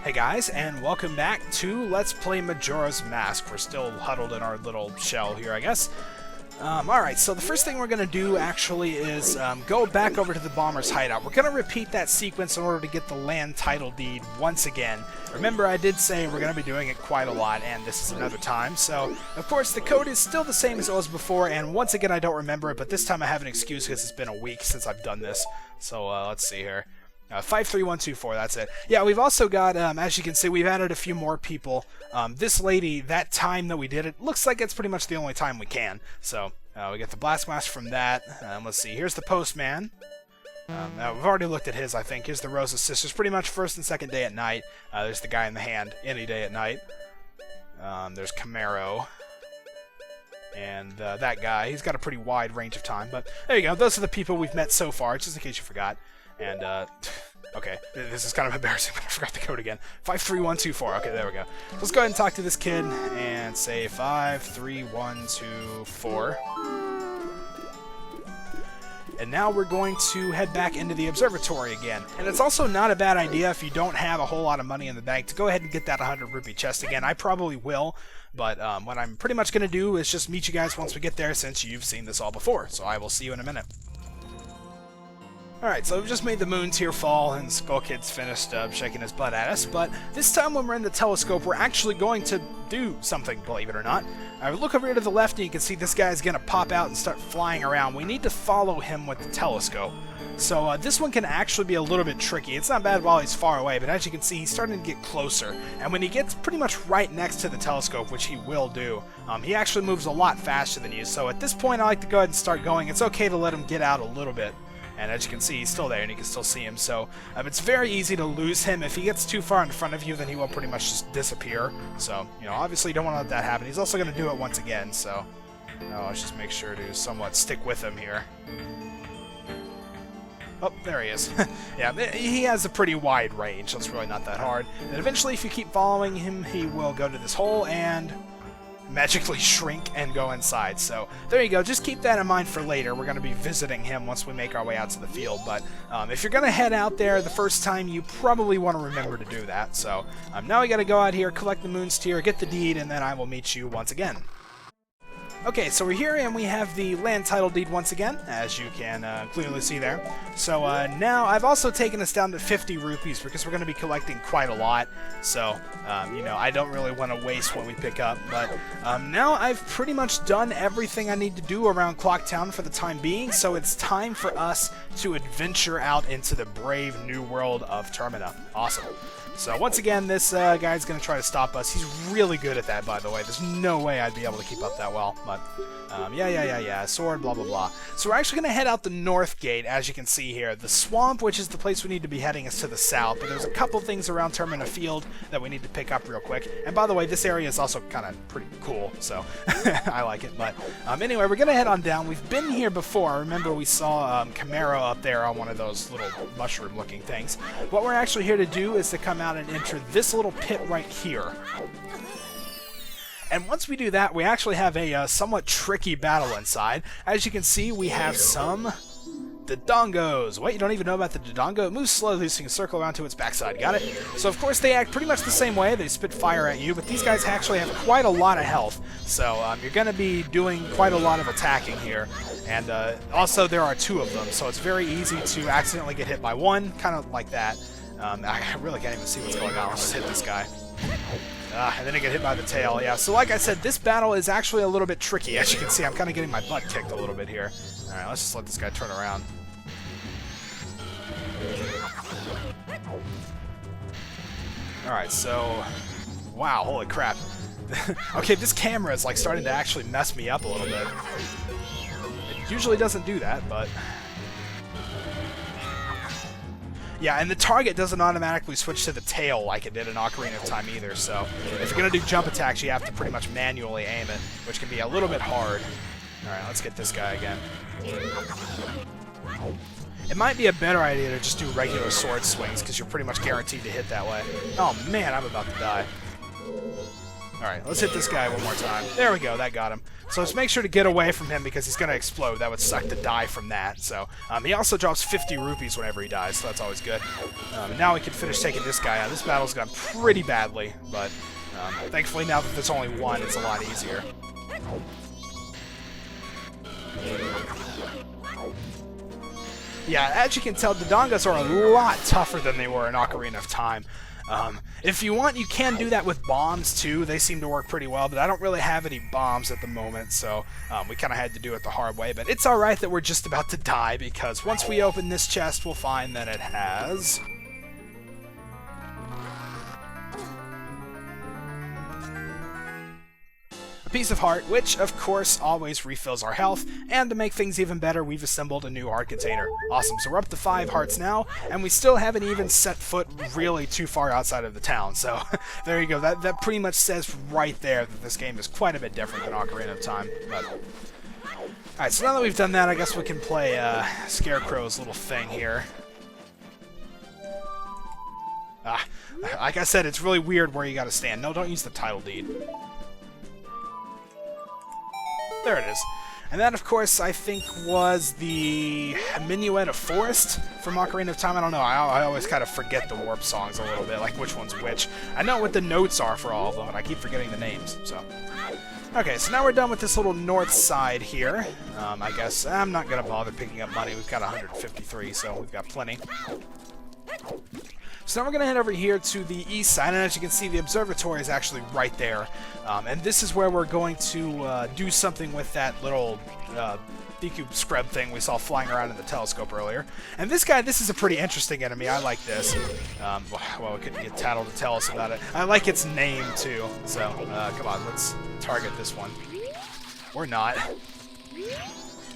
Hey guys, and welcome back to Let's Play Majora's Mask. We're still huddled in our little shell here, I guess. Alright, so the first thing we're going to do, actually, is go back over to the Bomber's hideout. We're going to repeat that sequence in order to get the land title deed once again. Remember, I did say we're going to be doing it quite a lot, and this is another time. So, of course, the code is still the same as it was before, and once again, I don't remember it, but this time I have an excuse because it's been a week since I've done this. So, let's see here. 53124, that's it. Yeah, we've also got, as you can see, we've added a few more people. This lady, that time that we did it, looks like it's pretty much the only time we can. So, we get the Blast Mask from that. Let's see, here's the Postman. We've already looked at his, I think. Here's the Rosa Sisters, pretty much first and second day at night. There's the guy in the hand, any day at night. There's Camaro. And that guy, he's got a pretty wide range of time. But there you go, those are the people we've met so far, just in case you forgot. And, okay, this is kind of embarrassing, but I forgot the code again. 53124, okay, there we go. Let's go ahead and talk to this kid, and say 53124. And now we're going to head back into the observatory again. And it's also not a bad idea if you don't have a whole lot of money in the bank to go ahead and get that 100 rupee chest again. I probably will, but what I'm pretty much going to do is just meet you guys once we get there, since you've seen this all before. So I will see you in a minute. Alright, so we've just made the moon tier fall, and Skull Kid's finished shaking his butt at us, but this time when we're in the telescope, we're actually going to do something, believe it or not. Look over here to the left, and you can see this guy's going to pop out and start flying around. We need to follow him with the telescope. So this one can actually be a little bit tricky. It's not bad while he's far away, but as you can see, he's starting to get closer. And when he gets pretty much right next to the telescope, which he will do, he actually moves a lot faster than you. So at this point, I like to go ahead and start going. It's okay to let him get out a little bit. And as you can see, he's still there, and you can still see him. So it's very easy to lose him. If he gets too far in front of you, then he will pretty much just disappear. So, you know, obviously you don't want to let that happen. He's also going to do it once again, so let's just make sure to somewhat stick with him here. Oh, there he is. Yeah, he has a pretty wide range, so it's really not that hard. And eventually, if you keep following him, he will go to this hole and magically shrink and go inside. So there you go, just keep that in mind for later. We're going to be visiting him once we make our way out to the field, but if you're going to head out there the first time, you probably want to remember to do that. So now we got to go out here, collect the moon's tier, get the deed, and then I will meet you once again. Okay, so we're here and we have the land title deed once again, as you can clearly see there. So now I've also taken us down to 50 rupees because we're going to be collecting quite a lot. So, you know, I don't really want to waste what we pick up. But now I've pretty much done everything I need to do around Clock Town for the time being. So it's time for us to adventure out into the brave new world of Termina. Awesome. So once again, this guy's going to try to stop us. He's really good at that, by the way. There's no way I'd be able to keep up that well. But, yeah. Sword, blah, blah, blah. So we're actually going to head out the north gate, as you can see here. The swamp, which is the place we need to be heading, is to the south. But there's a couple things around Termina Field that we need to pick up real quick. And by the way, this area is also kind of pretty cool, so I like it. But anyway, we're going to head on down. We've been here before. I remember we saw Camaro up there on one of those little mushroom-looking things. What we're actually here to do is to come out and enter this little pit right here. And once we do that, we actually have a somewhat tricky battle inside. As you can see, we have some Dodongos. Wait, you don't even know about the Dodongo? It moves slowly so you can circle around to its backside. Got it? So, of course, they act pretty much the same way. They spit fire at you, but these guys actually have quite a lot of health. So, you're going to be doing quite a lot of attacking here. And also, there are two of them, so it's very easy to accidentally get hit by one, kind of like that. I really can't even see what's going on. Let's just hit this guy. And then I get hit by the tail. Yeah, so like I said, this battle is actually a little bit tricky. As you can see, I'm kind of getting my butt kicked a little bit here. Alright, let's just let this guy turn around. Alright, so... Wow, holy crap. Okay, this camera is like starting to actually mess me up a little bit. It usually doesn't do that, but... Yeah, and the target doesn't automatically switch to the tail like it did in Ocarina of Time either, so if you're going to do jump attacks, you have to pretty much manually aim it, which can be a little bit hard. Alright, let's get this guy again. It might be a better idea to just do regular sword swings, because you're pretty much guaranteed to hit that way. Oh man, I'm about to die. Alright, let's hit this guy one more time. There we go, that got him. So let's make sure to get away from him because he's going to explode. That would suck to die from that. So he also drops 50 rupees whenever he dies, so that's always good. And now we can finish taking this guy out. This battle's gone pretty badly, but thankfully now that there's only one, it's a lot easier. Yeah, as you can tell, Dodongos are a lot tougher than they were in Ocarina of Time. If you want, you can do that with bombs, too. They seem to work pretty well, but I don't really have any bombs at the moment, so we kind of had to do it the hard way. But it's alright that we're just about to die, because once we open this chest, we'll find that it has a piece of heart, which, of course, always refills our health, and to make things even better, we've assembled a new heart container. Awesome, so we're up to 5 hearts now, and we still haven't even set foot really too far outside of the town, so there you go. That pretty much says right there that this game is quite a bit different than Ocarina of Time. Alright, so now that we've done that, I guess we can play Scarecrow's little thing here. Like I said, it's really weird where you gotta stand. No, don't use the title deed. There it is. And that, of course, I think was the Minuet of Forest from Ocarina of Time. I don't know. I always kind of forget the warp songs a little bit, like which one's which. I know what the notes are for all of them, and I keep forgetting the names. So, okay, so now we're done with this little north side here. I guess I'm not going to bother picking up money. We've got 153, so we've got plenty. So now we're going to head over here to the east side, and as you can see, the observatory is actually right there. And this is where we're going to do something with that little Deku Scrub thing we saw flying around in the telescope earlier. And this guy, this is a pretty interesting enemy. I like this. Well, we couldn't get Tattle to tell us about it. I like its name, too. So, come on, let's target this one. Or not.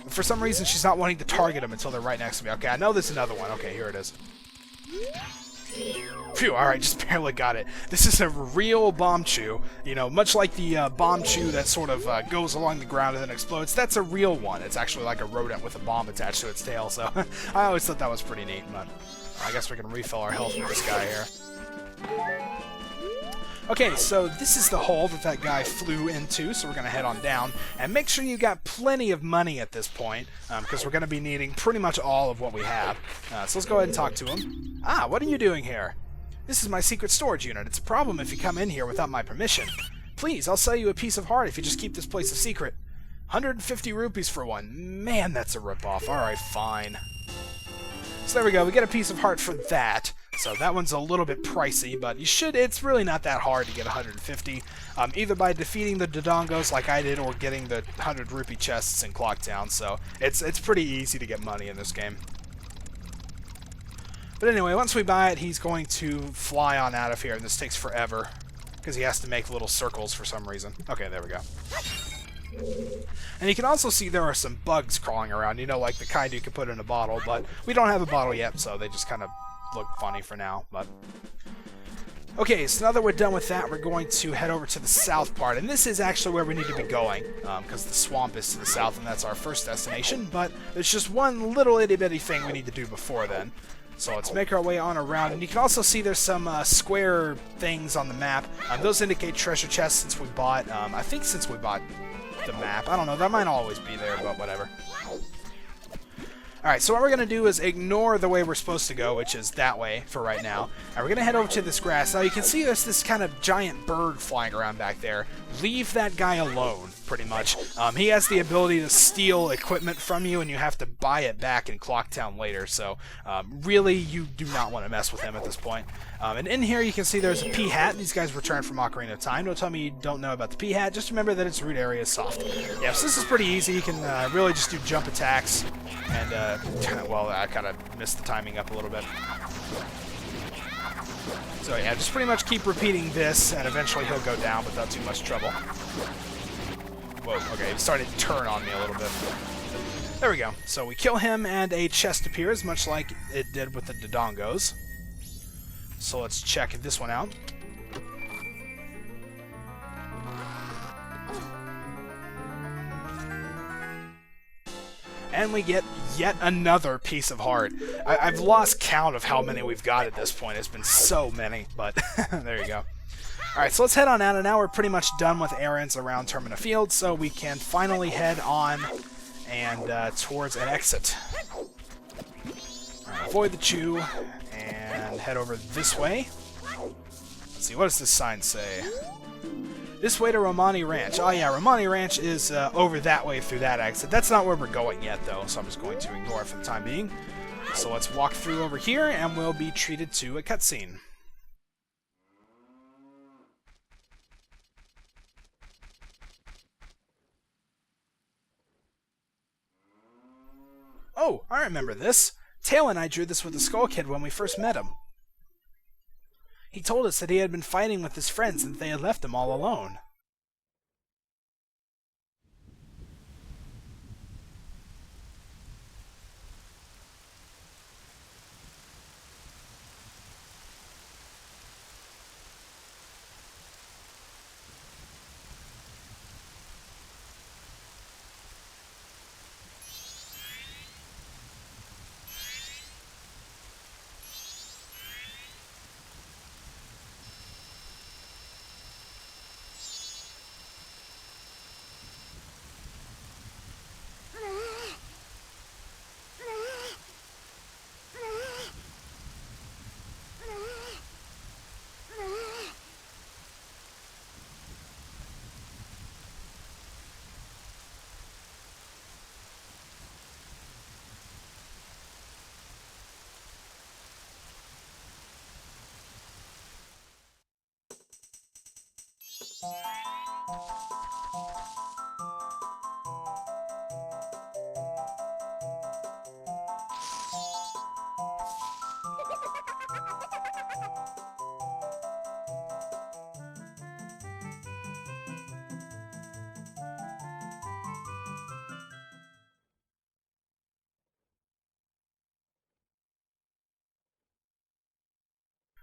For some reason, she's not wanting to target them until they're right next to me. Okay, I know there's another one. Okay, here it is. Phew, alright, just barely got it. This is a real Bombchu. You know, much like the Bombchu that sort of goes along the ground and then explodes, that's a real one. It's actually like a rodent with a bomb attached to its tail, so I always thought that was pretty neat, but I guess we can refill our health with this guy here. Okay, so this is the hole that guy flew into, so we're going to head on down. And make sure you got plenty of money at this point, because we're going to be needing pretty much all of what we have. So let's go ahead and talk to him. Ah, what are you doing here? This is my secret storage unit. It's a problem if you come in here without my permission. Please, I'll sell you a piece of heart if you just keep this place a secret. 150 rupees for one. Man, that's a ripoff. Alright, fine. So there we go. We get a piece of heart for that. So that one's a little bit pricey, but it's really not that hard to get 150, either by defeating the Dodongos like I did or getting the 100 rupee chests in Clocktown, so it's pretty easy to get money in this game. But anyway, once we buy it, he's going to fly on out of here, and this takes forever, because he has to make little circles for some reason. Okay, there we go. And you can also see there are some bugs crawling around, you know, like the kind you could put in a bottle, but we don't have a bottle yet, so they just kind of look funny for now, but okay, so now that we're done with that, we're going to head over to the south part, and this is actually where we need to be going, because the swamp is to the south, and that's our first destination, but there's just one little itty-bitty thing we need to do before then. So let's make our way on around, and you can also see there's some square things on the map. Those indicate treasure chests since we bought, I think since we bought the map. I don't know, that might always be there, but whatever. Alright, so what we're going to do is ignore the way we're supposed to go, which is that way for right now. And we're going to head over to this grass. Now you can see there's this kind of giant bird flying around back there. Leave that guy alone, pretty much. He has the ability to steal equipment from you, and you have to buy it back in Clocktown later. So really, you do not want to mess with him at this point. And in here you can see there's a pea hat. These guys returned from Ocarina of Time. Don't tell me you don't know about the pea hat. Just remember that its root area is soft. Yeah, so this is pretty easy. You can really just do jump attacks. And, well, I kind of missed the timing up a little bit. So yeah, just pretty much keep repeating this, and eventually he'll go down without too much trouble. Whoa, okay, it started to turn on me a little bit. There we go. So we kill him, and a chest appears, much like it did with the Dodongos. So let's check this one out. And we get yet another piece of heart. I've lost count of how many we've got at this point. It's been so many, but there you go. Alright, so let's head on out, and now we're pretty much done with errands around Termina Field, so we can finally head on and towards an exit. Alright, avoid the Chew, and head over this way. Let's see, what does this sign say? This way to Romani Ranch. Oh yeah, Romani Ranch is over that way through that exit. That's not where we're going yet, though, so I'm just going to ignore it for the time being. So let's walk through over here, and we'll be treated to a cutscene. Oh, I remember this. Tail and I drew this with the Skull Kid when we first met him. He told us that he had been fighting with his friends and they had left him all alone.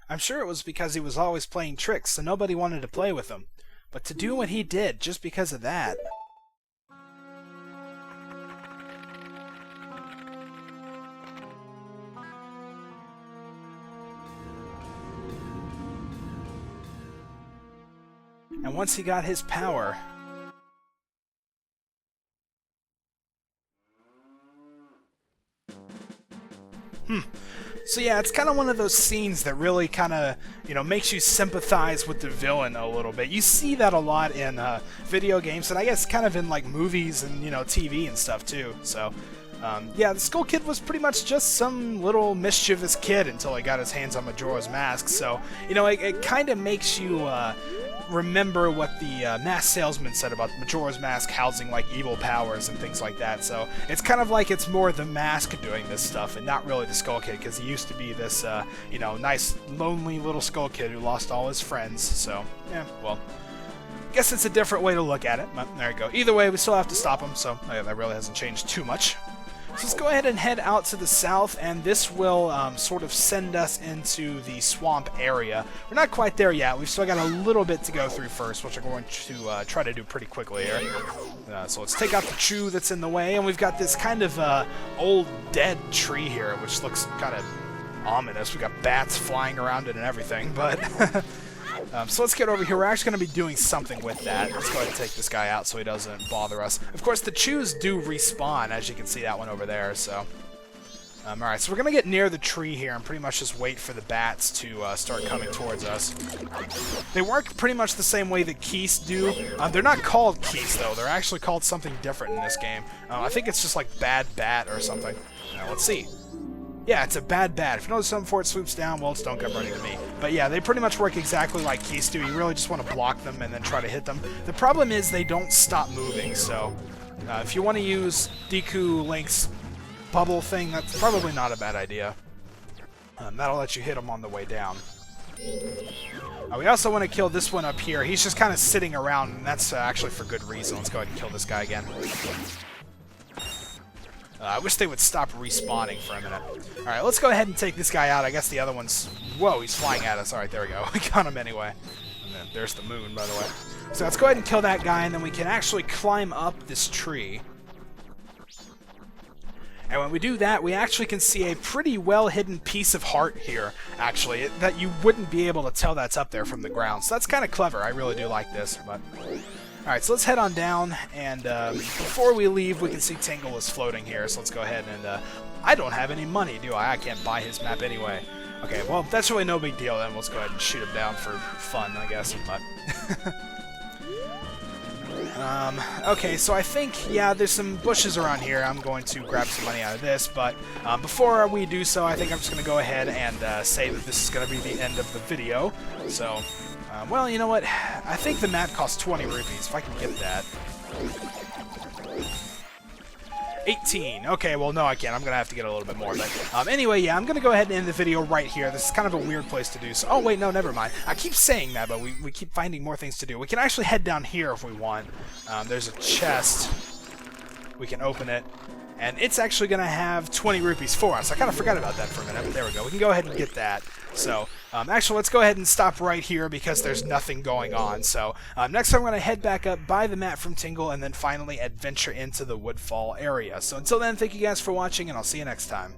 I'm sure it was because he was always playing tricks, so nobody wanted to play with him. But to do what he did just because of that... And once he got his power... So yeah, it's kind of one of those scenes that really kind of, makes you sympathize with the villain a little bit. You see that a lot in video games, and I guess kind of in like movies and, TV and stuff too. So, yeah, the Skull Kid was pretty much just some little mischievous kid until he got his hands on Majora's Mask. So, it kind of makes you remember what the mask salesman said about Majora's Mask housing like evil powers and things like that. So it's kind of like it's more the mask doing this stuff and not really the Skull Kid, because he used to be this nice lonely little Skull Kid who lost all his friends. So yeah, well, guess it's a different way to look at it, but there you go. Either way, we still have to stop him, so that really hasn't changed too much. So let's go ahead and head out to the south, and this will sort of send us into the swamp area. We're not quite there yet. We've still got a little bit to go through first, which I'm going to try to do pretty quickly here. So let's take out the Chew that's in the way, and we've got this kind of old dead tree here, which looks kind of ominous. We've got bats flying around it and everything, but... so let's get over here. We're actually going to be doing something with that. Let's go ahead and take this guy out so he doesn't bother us. Of course, the Chews do respawn, as you can see that one over there. So, alright, so we're going to get near the tree here and pretty much just wait for the bats to start coming towards us. They work pretty much the same way that Keese do. They're not called Keese, though. They're actually called something different in this game. I think it's just like Bad Bat or something. Let's see. Yeah, it's a bad bat. If you notice something before it swoops down, well, it's don't come running to me. But yeah, they pretty much work exactly like Keese do. You really just want to block them and then try to hit them. The problem is they don't stop moving, so if you want to use Deku Link's bubble thing, that's probably not a bad idea. That'll let you hit them on the way down. We also want to kill this one up here. He's just kind of sitting around, and that's actually for good reason. Let's go ahead and kill this guy again. I wish they would stop respawning for a minute. Alright, let's go ahead and take this guy out. I guess the other one's... Whoa, he's flying at us. Alright, there we go. We got him anyway. And then there's the moon, by the way. So let's go ahead and kill that guy, and then we can actually climb up this tree. And when we do that, we actually can see a pretty well-hidden piece of heart here, actually, that you wouldn't be able to tell that's up there from the ground. So that's kind of clever. I really do like this. But alright, so let's head on down, and before we leave, we can see Tingle is floating here, so let's go ahead and... I don't have any money, do I? I can't buy his map anyway. Okay, well, that's really no big deal then. Let's go ahead and shoot him down for fun, I guess. But okay, so I think, yeah, there's some bushes around here. I'm going to grab some money out of this, but before we do so, I think I'm just going to go ahead and say that this is going to be the end of the video. So, well, you know what? I think the mat costs 20 rupees, if I can get that. 18. Okay, well, no, I can't. I'm going to have to get a little bit more. But anyway, yeah, I'm going to go ahead and end the video right here. This is kind of a weird place to do so. Oh, wait, no, never mind. I keep saying that, but we keep finding more things to do. We can actually head down here if we want. There's a chest. We can open it. And it's actually going to have 20 rupees for us. I kind of forgot about that for a minute, but there we go. We can go ahead and get that. So, actually, let's go ahead and stop right here because there's nothing going on. So, next time we're going to head back up, buy the mat from Tingle, and then finally adventure into the Woodfall area. So, until then, thank you guys for watching, and I'll see you next time.